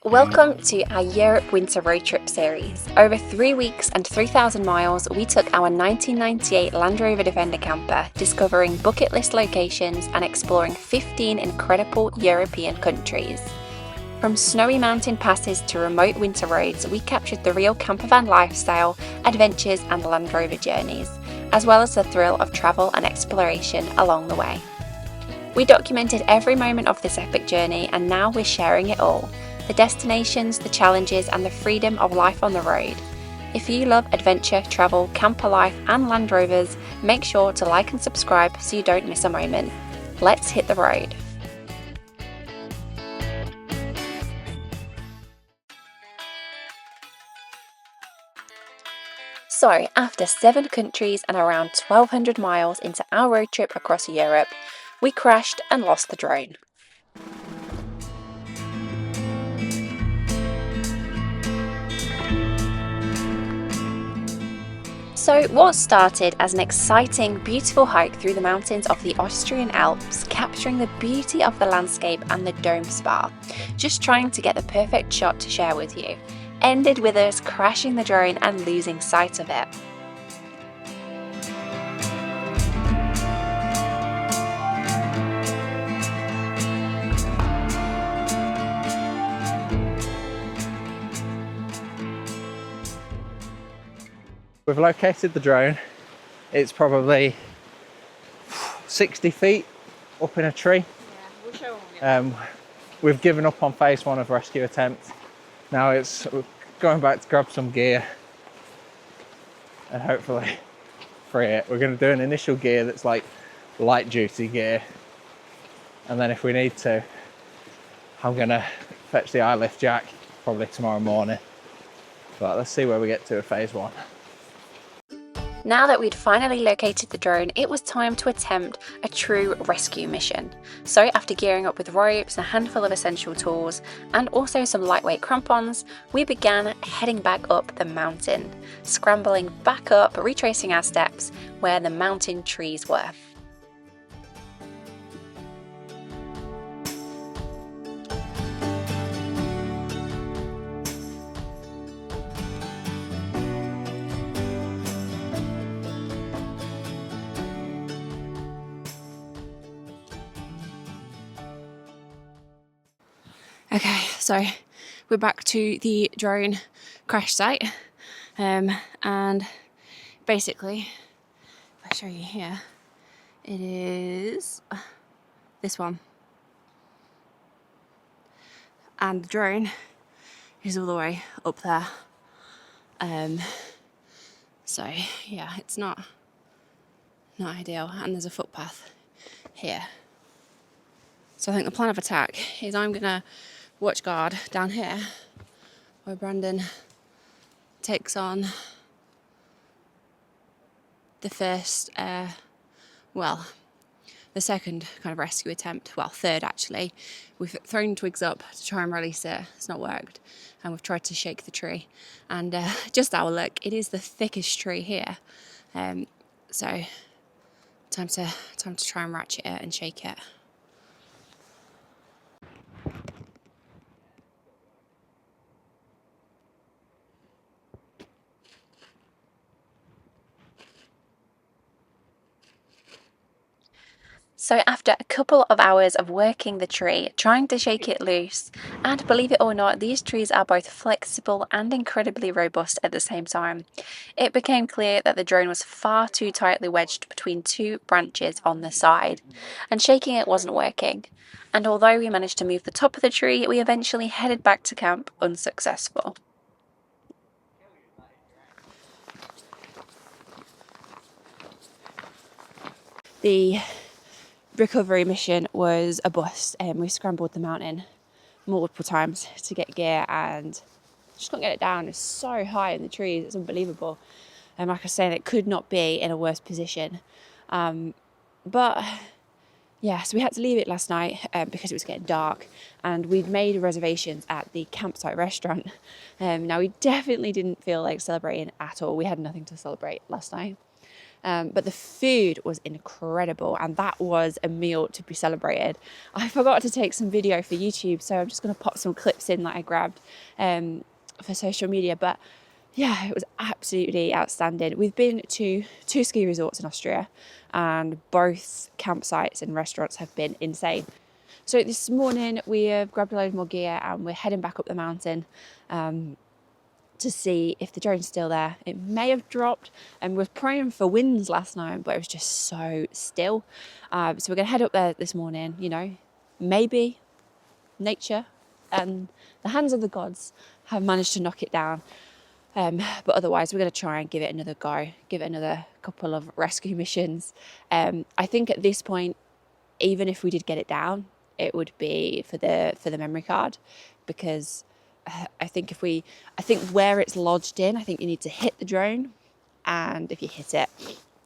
Welcome to our Europe Winter Road Trip series. Over 3 weeks and 3,000 miles, we took our 1998 Land Rover Defender camper, discovering bucket list locations and exploring 15 incredible European countries. From snowy mountain passes to remote winter roads, we captured the real campervan lifestyle, adventures and Land Rover journeys, as well as the thrill of travel and exploration along the way. We documented every moment of this epic journey, and now we're sharing it all. The destinations, the challenges and the freedom of life on the road. If you love adventure, travel, camper life and Land Rovers, make sure to like and subscribe so you don't miss a moment. Let's hit the road. So, after 7 countries and around 1,200 miles into our road trip across Europe, we crashed and lost the drone. So what started as an exciting, beautiful hike through the mountains of the Austrian Alps, capturing the beauty of the landscape and the dome spa, just trying to get the perfect shot to share with you, ended with us crashing the drone and losing sight of it. We've located the drone. It's probably 60 feet up in a tree. We've given up on phase 1 of rescue attempt. Now it's going back to grab some gear and hopefully free it. We're going to do an initial gear that's like light duty gear, and then if we need to, I'm going to fetch the eye lift jack probably tomorrow morning. But let's see where we get to with phase 1. Now that we'd finally located the drone, it was time to attempt a true rescue mission. So after gearing up with ropes, a handful of essential tools, and also some lightweight crampons, we began heading back up the mountain, scrambling back up, retracing our steps where the mountain trees were. Okay, so we're back to the drone crash site, and basically, if I show you here, it is this one, and the drone is all the way up there. So yeah, it's not ideal, and there's a footpath here. So I think the plan of attack is I'm gonna watch guard down here where Brandon takes on the first, the second kind of rescue attempt, well, third actually. We've thrown twigs up to try and release it, it's not worked, and we've tried to shake the tree, and just our luck, it is the thickest tree here, so time to try and ratchet it and shake it. So after a couple of hours of working the tree, trying to shake it loose, and believe it or not, these trees are both flexible and incredibly robust at the same time, it became clear that the drone was far too tightly wedged between 2 branches on the side, and shaking it wasn't working. And although we managed to move the top of the tree, we eventually headed back to camp unsuccessful. The recovery mission was a bust, and we scrambled the mountain multiple times to get gear and just couldn't get it down. It's so high in the trees, it's unbelievable. And like I was saying, it could not be in a worse position. But yeah, so we had to leave it last night because it was getting dark, and we'd made reservations at the campsite restaurant. Now we definitely didn't feel like celebrating at all. We had nothing to celebrate last night. But the food was incredible, and that was a meal to be celebrated. I forgot to take some video for YouTube, so I'm just going to pop some clips in that I grabbed for social media. But yeah, it was absolutely outstanding. We've been to 2 ski resorts in Austria, and both campsites and restaurants have been insane. So this morning we have grabbed a load more gear and we're heading back up the mountain to see if the drone's still there. It may have dropped, and we were praying for winds last night, but it was just so still. So we're going to head up there this morning. You know, maybe nature and the hands of the gods have managed to knock it down. But otherwise, we're going to try and give it another go, give it another couple of rescue missions. I think at this point, even if we did get it down, it would be for the memory card, because I think where it's lodged in, I think you need to hit the drone, and if you hit it,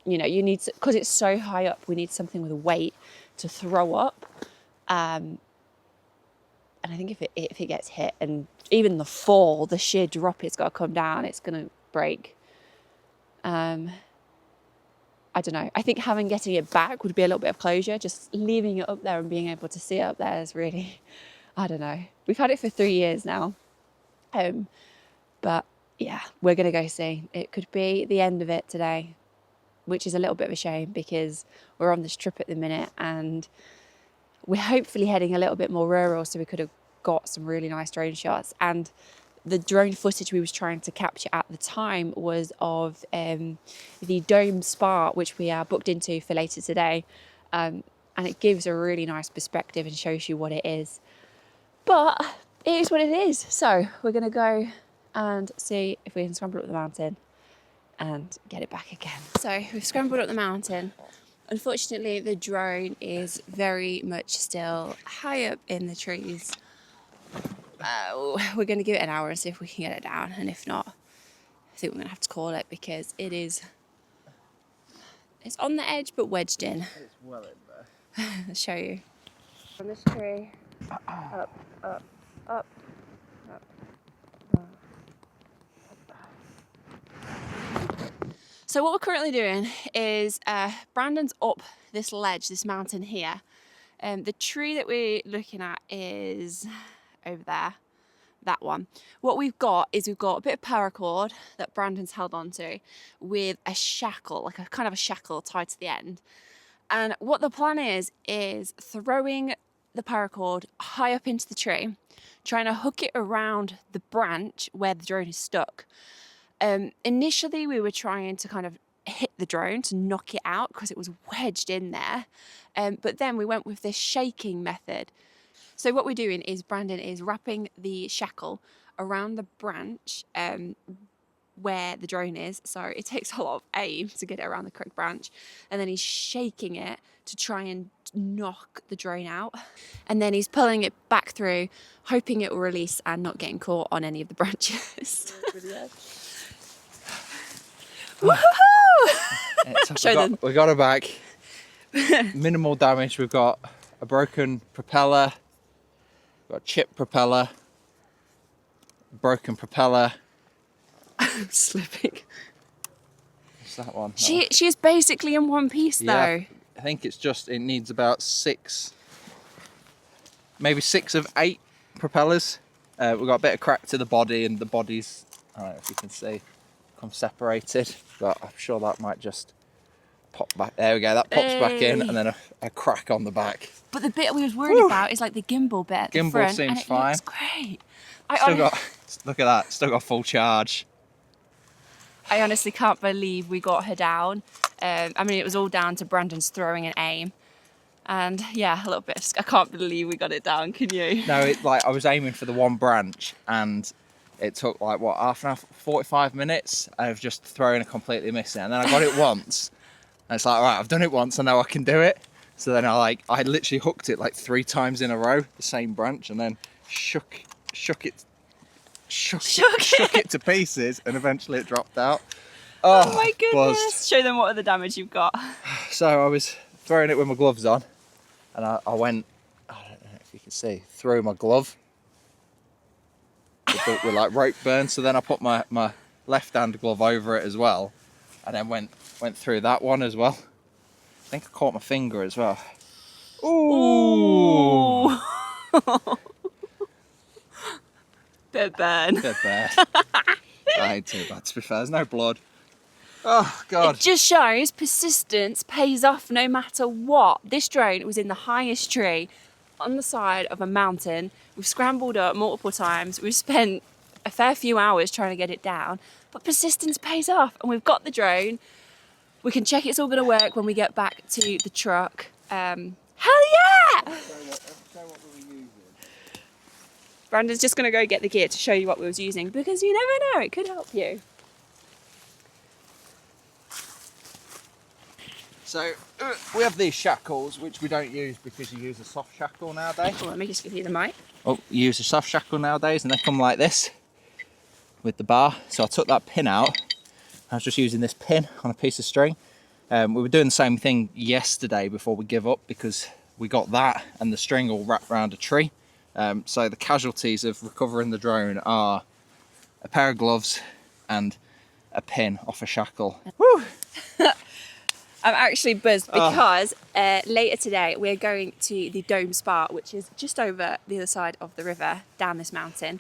you know, you need to, because it's so high up, we need something with a weight to throw up. And I think if it gets hit, and even the fall, the sheer drop, it's got to come down, it's going to break. I don't know. I think getting it back would be a little bit of closure. Just leaving it up there and being able to see it up there is really, I don't know. We've had it for 3 years now. But yeah, we're going to go see. It could be the end of it today, which is a little bit of a shame because we're on this trip at the minute and we're hopefully heading a little bit more rural, so we could have got some really nice drone shots. And the drone footage we was trying to capture at the time was of the Dome Spa, which we are booked into for later today. And it gives a really nice perspective and shows you what it is. But it is what it is. So we're going to go and see if we can scramble up the mountain and get it back again. So we've scrambled up the mountain. Unfortunately, the drone is very much still high up in the trees. We're going to give it an hour and see if we can get it down, and if not, I think we're going to have to call it because it's on the edge but wedged in. It's well in there. I'll show you. From this tree, up, up, up, up, up. So what we're currently doing is Brandon's up this ledge, this mountain here. The tree that we're looking at is over there, that one. What we've got is a bit of paracord that Brandon's held onto with a shackle, like a kind of a shackle tied to the end. And what the plan is throwing the paracord high up into the tree, trying to hook it around the branch where the drone is stuck. Initially, we were trying to kind of hit the drone to knock it out because it was wedged in there. But then we went with this shaking method. So what we're doing is Brandon is wrapping the shackle around the branch where the drone is. So it takes a lot of aim to get it around the correct branch. And then he's shaking it to try and knock the drone out. And then he's pulling it back through, hoping it will release and not getting caught on any of the branches. Woohoo! Show them. We got her back. Minimal damage. We've got a broken propeller. We've got a chipped propeller. Broken propeller. I'm slipping. What's that one? She is basically in one piece though. Yeah, I think it needs about 6, maybe 6 of 8 propellers. We've got a bit of crack to the body, and the body's, I don't know if you can see, become separated, but I'm sure that might just pop back. There we go, that pops back in, and then a crack on the back. But the bit we was worried about is like the gimbal bit at the front, seems and it fine. looks great. Look at that, still got full charge. I honestly can't believe we got her down. I mean, it was all down to Brandon's throwing and aim. And yeah, a little bit. I can't believe we got it down, can you? No, I was aiming for the one branch, and it took like, what, half an hour, 45 minutes of just throwing and completely missing it. And then I got it once, and it's like, all right, I've done it once, I know I can do it. So then I literally hooked it like 3 times in a row, the same branch, and then shook it to pieces, and eventually it dropped out. Oh my goodness! Buzzed. Show them what other damage you've got. So I was throwing it with my gloves on, and I went, I don't know if you can see, through my glove with like rope burn. So then I put my left hand glove over it as well, and then went through that one as well. I think I caught my finger as well. Ooh! Bit burn. Bit bad. That ain't too bad, to be fair. There's no blood. Oh, God. It just shows persistence pays off no matter what. This drone was in the highest tree on the side of a mountain. We've scrambled up multiple times. We've spent a fair few hours trying to get it down, but persistence pays off, and we've got the drone. We can check it's all going to work when we get back to the truck. Hell yeah! Show what we were using. Brandon's just going to go get the gear to show you what we was using, because you never know, it could help you. So we have these shackles, which we don't use because you use a soft shackle nowadays. Oh, let me just give you the mic. Oh, you use a soft shackle nowadays, and they come like this with the bar. So I took that pin out. I was just using this pin on a piece of string. We were doing the same thing yesterday before we give up, because we got that and the string all wrapped around a tree. So the casualties of recovering the drone are a pair of gloves and a pin off a shackle. Woo! I'm actually buzzed because later today we're going to the Dome Spa, which is just over the other side of the river down this mountain.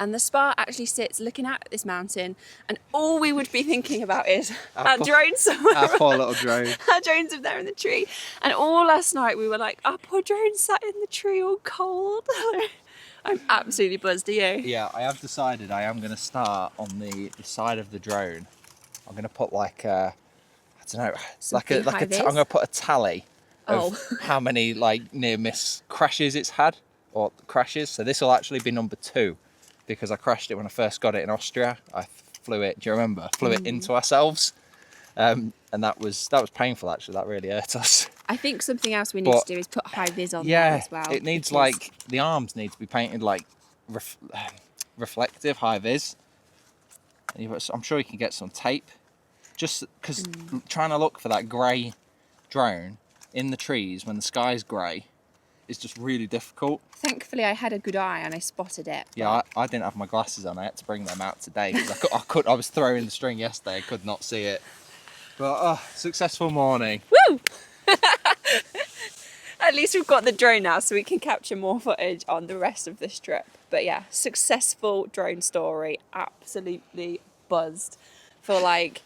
And the spa actually sits looking out at this mountain, and all we would be thinking about is our drone's somewhere. Our poor little drone. Our drone's up there in the tree. And all last night we were like, our poor drone sat in the tree all cold. I'm absolutely buzzed, are you? Yeah, I have decided I am going to start on the side of the drone. I'm going to put like a, I don't know, I'm going to put a tally of how many like near miss crashes it's had, or crashes. So this will actually be number 2, because I crashed it when I first got it in Austria. I flew it, do you remember? Flew it into ourselves. And that was painful, actually. That really hurt us. I think something else we need to do is put high vis on there as well. Yeah, it needs like, the arms need to be painted like reflective, high vis. I'm sure you can get some tape. Just because trying to look for that grey drone in the trees when the sky's grey is just really difficult. Thankfully, I had a good eye and I spotted it. Yeah, I didn't have my glasses on. I had to bring them out today because I was throwing the string yesterday. I could not see it. But successful morning. Woo! At least we've got the drone now, so we can capture more footage on the rest of this trip. But yeah, successful drone story. Absolutely buzzed. Feel like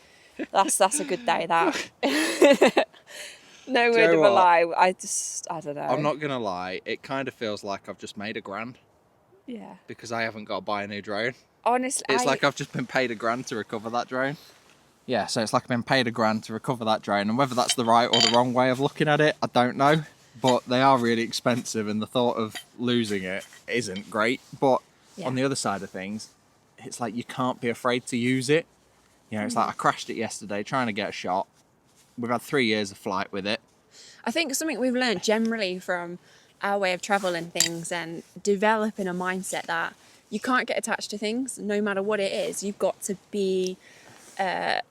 that's a good day. That. No word of a lie. I don't know. I'm not gonna lie. It kind of feels like I've just made $1,000. Yeah. Because I haven't got to buy a new drone. Honestly, it's like I've just been paid $1,000 to recover that drone. Yeah, so it's like I've been paid $1,000 to recover that drone, and whether that's the right or the wrong way of looking at it, I don't know. But they are really expensive, and the thought of losing it isn't great. But on the other side of things, it's like you can't be afraid to use it. You know, it's like I crashed it yesterday trying to get a shot. We've had 3 years of flight with it. I think something we've learned generally from our way of travel and things, and developing a mindset that you can't get attached to things no matter what it is. You've got to be camera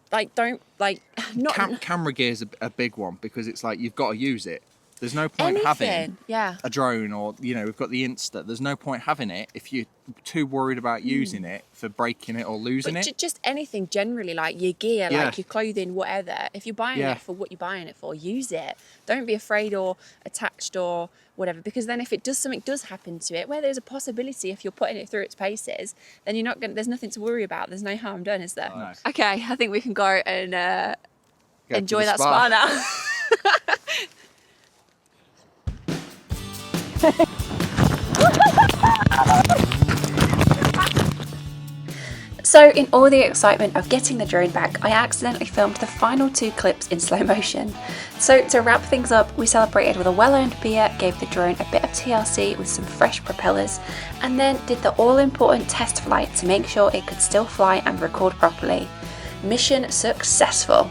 gear is a big one, because it's like you've got to use it. There's no point having a drone, or, you know, we've got the Insta. There's no point having it if you're too worried about using it for breaking it or losing it. Just anything generally, like your gear, like your clothing, whatever. If you're buying it for what you're buying it for, use it. Don't be afraid or attached or whatever, because then if something does happen to it, where there's a possibility if you're putting it through its paces, then you're not going. There's nothing to worry about. There's no harm done, is there? Oh, nice. Okay, I think we can go and enjoy that spa now. So in all the excitement of getting the drone back, I accidentally filmed the final 2 clips in slow motion. So to wrap things up, we celebrated with a well-earned beer, gave the drone a bit of TLC with some fresh propellers, and then did the all-important test flight to make sure it could still fly and record properly. Mission successful!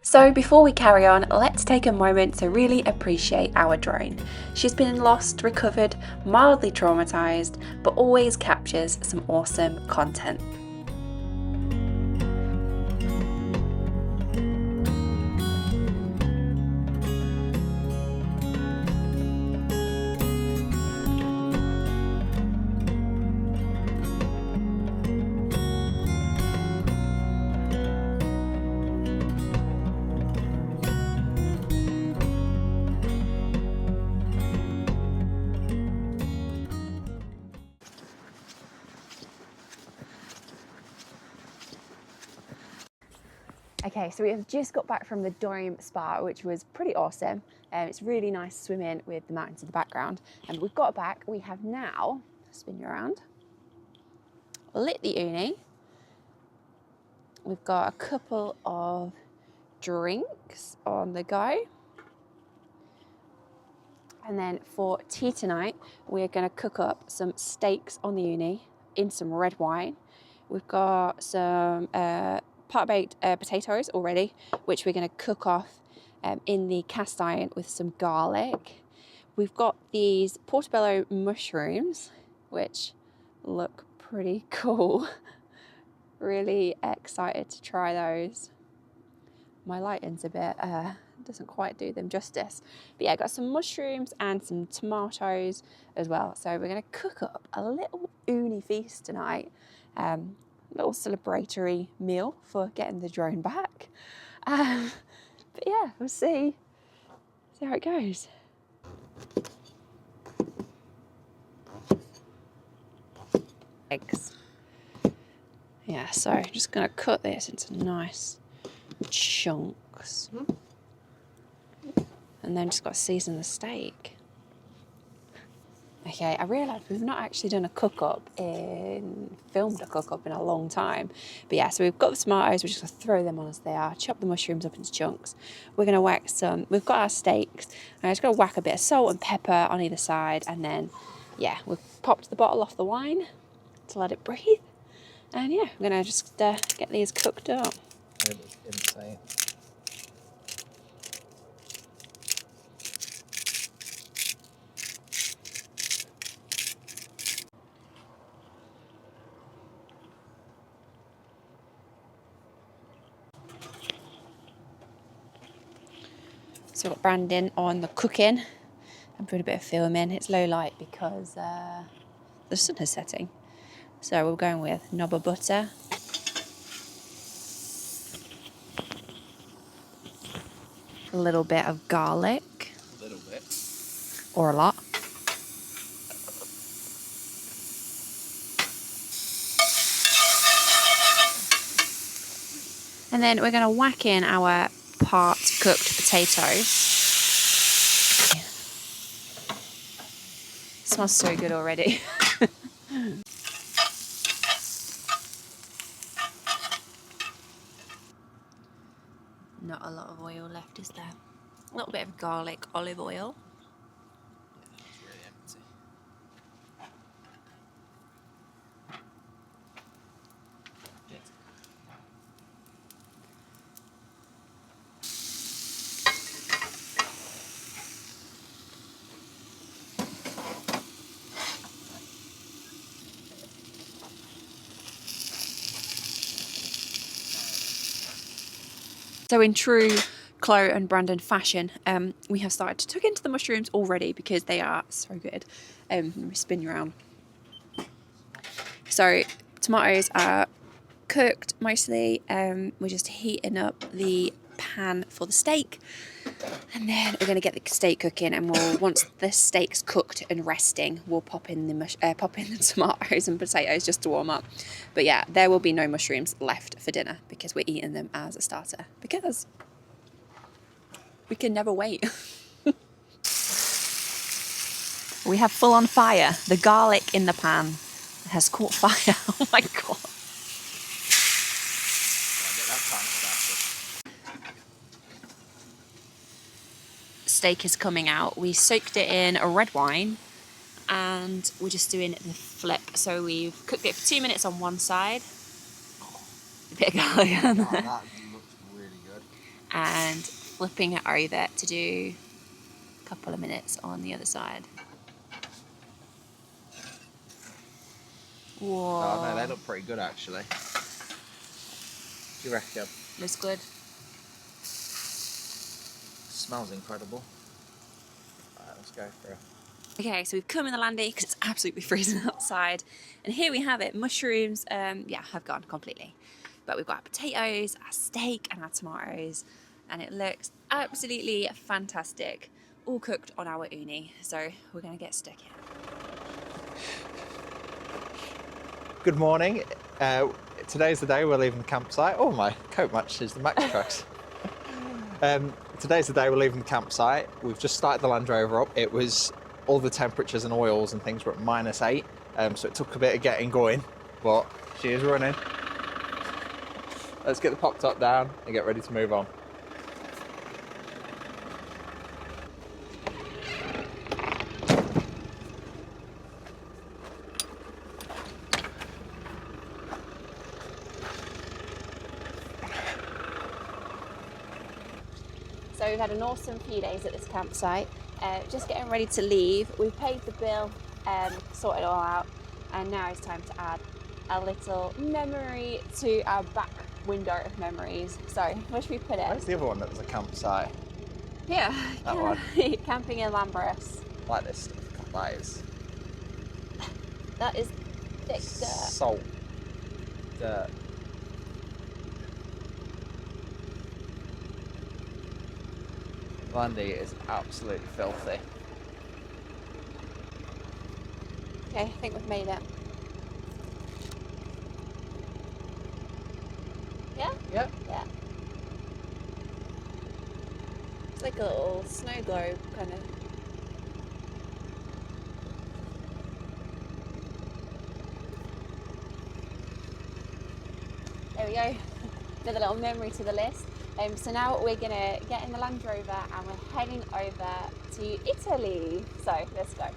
So before we carry on, let's take a moment to really appreciate our drone. She's been lost, recovered, mildly traumatised, but always captures some awesome content. Okay, so we have just got back from the Dome Spa, which was pretty awesome. It's really nice swimming with the mountains in the background. And we've got back, we have now, spin you around, lit the uni. We've got a couple of drinks on the go. And then for tea tonight, we're gonna cook up some steaks on the uni in some red wine. We've got some part-baked potatoes already, which we're going to cook off in the cast iron with some garlic. We've got these portobello mushrooms, which look pretty cool. Really excited to try those. My lighting's a bit, doesn't quite do them justice. But yeah, got some mushrooms and some tomatoes as well. So we're going to cook up a little uni feast tonight. Little celebratory meal for getting the drone back. But yeah, we'll see how it goes. Eggs. Yeah, so I'm just gonna cut this into nice chunks. And then just got to season the steak. Okay, I realised we've not actually done filmed a cook-up in a long time. But yeah, so we've got the tomatoes, we're just going to throw them on as they are, chop the mushrooms up into chunks. We're going to whack we've got our steaks, and I'm just going to whack a bit of salt and pepper on either side, and then, yeah, we've popped the bottle off the wine to let it breathe. And yeah, we're going to just get these cooked up. It was insane. So I've got Brandon on the cooking. I'm doing a bit of filming. It's low light because the sun is setting. So we're going with knob of butter. A little bit of garlic. A little bit. Or a lot. And then we're going to whack in our part-cooked potatoes. Smells so good already. Not a lot of oil left, is there? A little bit of garlic, olive oil. Yeah, that was really empty. So in true Chloe and Brandon fashion, we have started to tuck into the mushrooms already because they are so good. Let me spin you around. So tomatoes are cooked mostly. We're just heating up the pan for the steak, and then we're going to get the steak cooking. And once the steak's cooked and resting, we'll pop in the tomatoes and potatoes just to warm up. But yeah, there will be no mushrooms left for dinner because we're eating them as a starter because we can never wait. We have full on fire. The garlic in the pan has caught fire. Oh my god. Steak is coming out. We soaked it in a red wine and we're just doing the flip. So we've cooked it for 2 minutes on one side. A bit of garlic on there. That looks really good. And flipping it over to do a couple of minutes on the other side. Whoa. Oh no, they look pretty good actually. What do you reckon? Looks good. Smells incredible. Alright, let's go for it. Okay, so we've come in the landy because it's absolutely freezing outside. And here we have it. Mushrooms, yeah, have gone completely. But we've got our potatoes, our steak and our tomatoes. And it looks absolutely fantastic. All cooked on our uni. So we're going to get stuck in. Good morning. today's the day we're leaving the campsite. Oh, my coat matches the Max Trucks. Today's the day we're leaving the campsite. We've just started the Land Rover up. It was, all the temperatures and oils and things were at -8, so it took a bit of getting going, but she is running. Let's get the pop top down and get ready to move on. So we've had an awesome few days at this campsite, just getting ready to leave. We've paid the bill, sorted it all out, and now it's time to add a little memory to our back window of memories. So where should we put it? Where's the other one that was a campsite? Yeah, That one. Camping in Lambros. I like this stuff. That is thick dirt. Salt. Dirt. Landy is absolutely filthy. Okay, I think we've made it. Yeah? Yep. Yeah. It's like a little snow globe, kind of. There we go. Another little memory to the list. So now we're gonna get in the Land Rover and we're heading over to Italy. So let's go.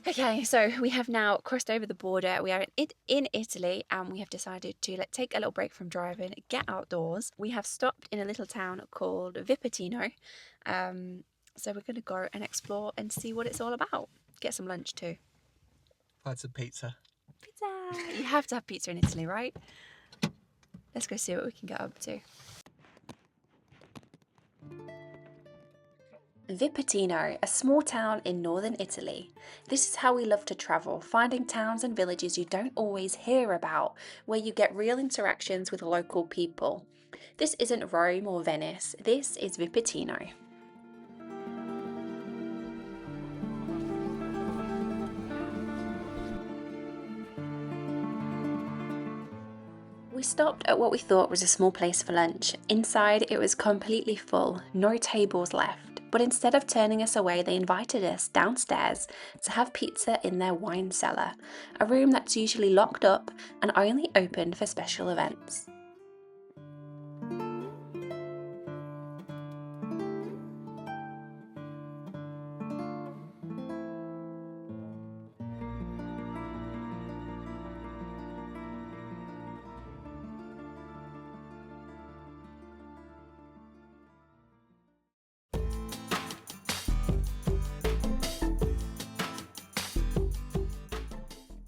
Okay, so we have now crossed over the border. We are in Italy and we have decided to take a little break from driving, get outdoors. We have stopped in a little town called Vipitino. So we're going to go and explore and see what it's all about. Get some lunch too. Find some pizza. Pizza! You have to have pizza in Italy, right? Let's go see what we can get up to. Vipitino, a small town in northern Italy. This is how we love to travel, finding towns and villages you don't always hear about, where you get real interactions with local people. This isn't Rome or Venice, this is Vipitino. We stopped at what we thought was a small place for lunch. Inside it was completely full, no tables left. But instead of turning us away, they invited us downstairs to have pizza in their wine cellar, a room that's usually locked up and only opened for special events.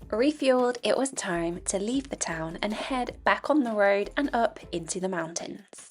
Refueled, it was time to leave the town and head back on the road and up into the mountains.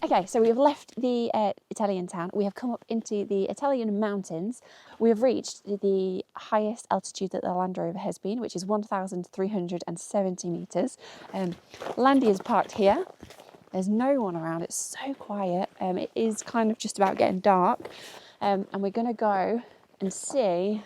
Okay, so we have left the Italian town. We have come up into the Italian mountains. We have reached the highest altitude that the Land Rover has been, which is 1,370 metres. Landy is parked here. There's no one around. It's so quiet. It is kind of just about getting dark. And we're going to go and see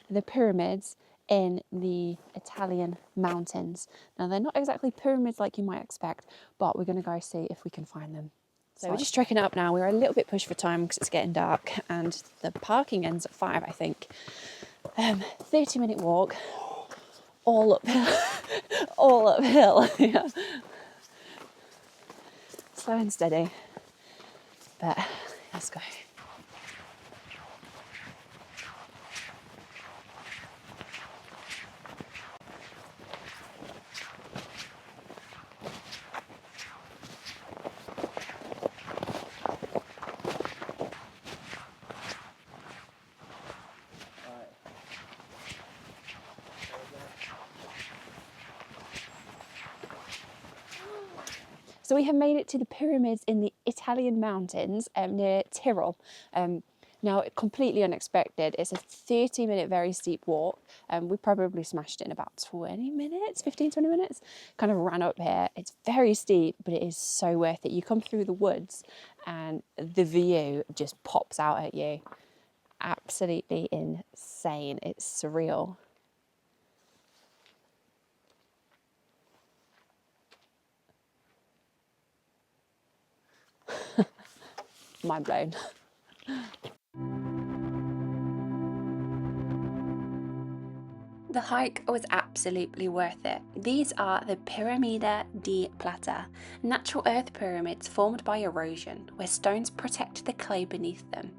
the pyramids in the Italian mountains. Now, they're not exactly pyramids like you might expect, but we're going to go see if we can find them. So we're just trekking up now. We're a little bit pushed for time because it's getting dark and the parking ends at 5, I think. 30-minute walk, all uphill, all uphill. Yeah. Slow and steady, but let's go. So we have made it to the pyramids in the Italian mountains near Tyrol. Now, completely unexpected. It's a 30-minute very steep walk. We probably smashed it in about 20 minutes, 15, 20 minutes. Kind of ran up here. It's very steep, but it is so worth it. You come through the woods and the view just pops out at you. Absolutely insane. It's surreal. Mind blown. The hike was absolutely worth it. These are the Piramida di Plata, natural earth pyramids formed by erosion, where stones protect the clay beneath them.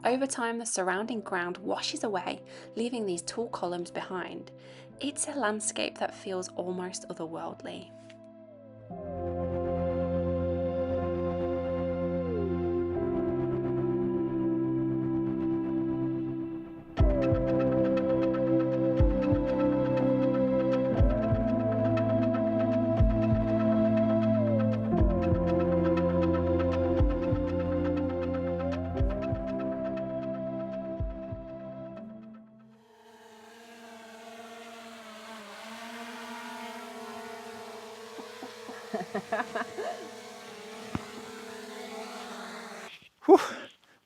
Over time, the surrounding ground washes away, leaving these tall columns behind. It's a landscape that feels almost otherworldly. Whew.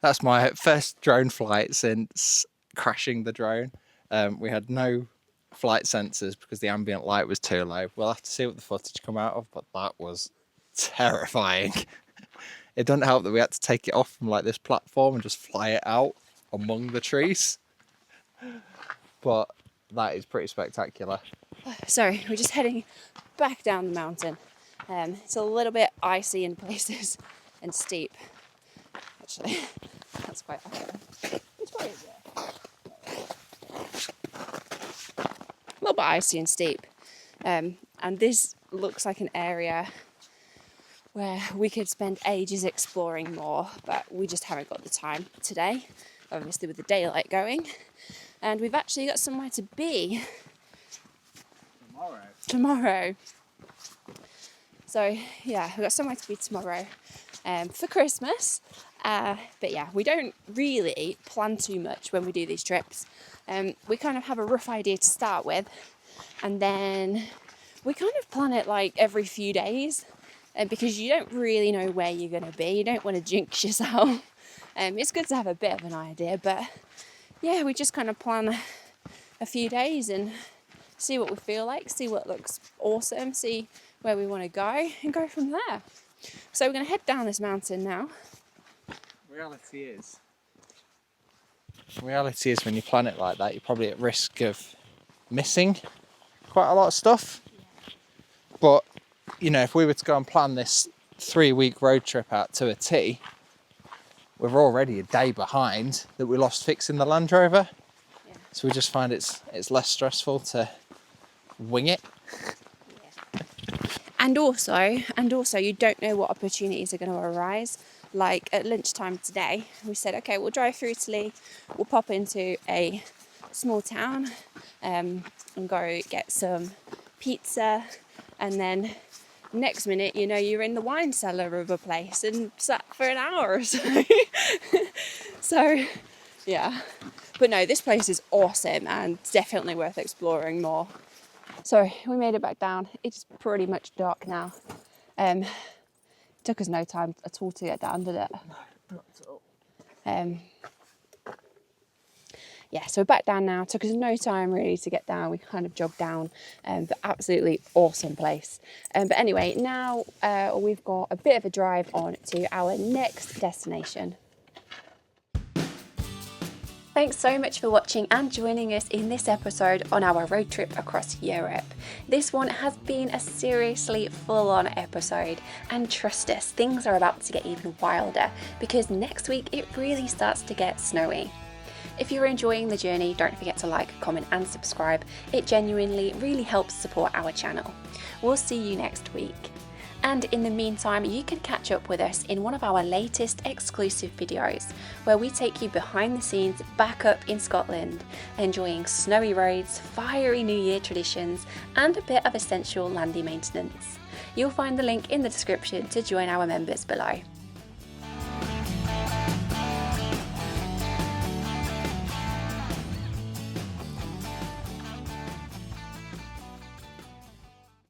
That's my first drone flight since crashing the drone. We had no flight sensors because the ambient light was too low. We'll have to see what the footage come out of, but that was terrifying. It doesn't help that we had to take it off from like this platform and just fly it out among the trees. But that is pretty spectacular. Sorry, we're just heading back down the mountain. It's a little bit icy in places and steep. Actually, that's quite accurate. Which way is it? A little bit icy and steep. And this looks like an area where we could spend ages exploring more, but we just haven't got the time today, obviously with the daylight going. And we've actually got somewhere to be tomorrow. So yeah, we've got somewhere to be tomorrow for Christmas. But yeah, we don't really plan too much when we do these trips. We kind of have a rough idea to start with, and then we kind of plan it like every few days, because you don't really know where you're going to be. You don't want to jinx yourself. It's good to have a bit of an idea, but yeah, we just kind of plan a few days and see what we feel like, see what looks awesome, see where we want to go, and go from there. So we're going to head down this mountain now. Reality is when you plan it like that, you're probably at risk of missing quite a lot of stuff. But, you know, if we were to go and plan this 3-week road trip out to a T, we're already a day behind that we lost fixing the Land Rover. Yeah. So we just find it's less stressful to wing it. Yeah. And also, you don't know what opportunities are going to arise. Like at lunchtime today, we said, okay, we'll drive through Italy, we'll pop into a small town and go get some pizza, and then next minute, you know, you're in the wine cellar of a place and sat for an hour or so. So, yeah. But no, this place is awesome and definitely worth exploring more. So we made it back down. It's pretty much dark now. Took us no time at all to get down, did it? No, not at all. yeah, so we're back down now. Took us no time really to get down. We kind of jogged down, but absolutely awesome place. But anyway, now we've got a bit of a drive on to our next destination. Thanks so much for watching and joining us in this episode on our road trip across Europe. This one has been a seriously full-on episode, and trust us, things are about to get even wilder because next week it really starts to get snowy. If you're enjoying the journey, don't forget to like, comment and subscribe. It genuinely really helps support our channel. We'll see you next week. And in the meantime, you can catch up with us in one of our latest exclusive videos, where we take you behind the scenes back up in Scotland, enjoying snowy roads, fiery New Year traditions, and a bit of essential landy maintenance. You'll find the link in the description to join our members below.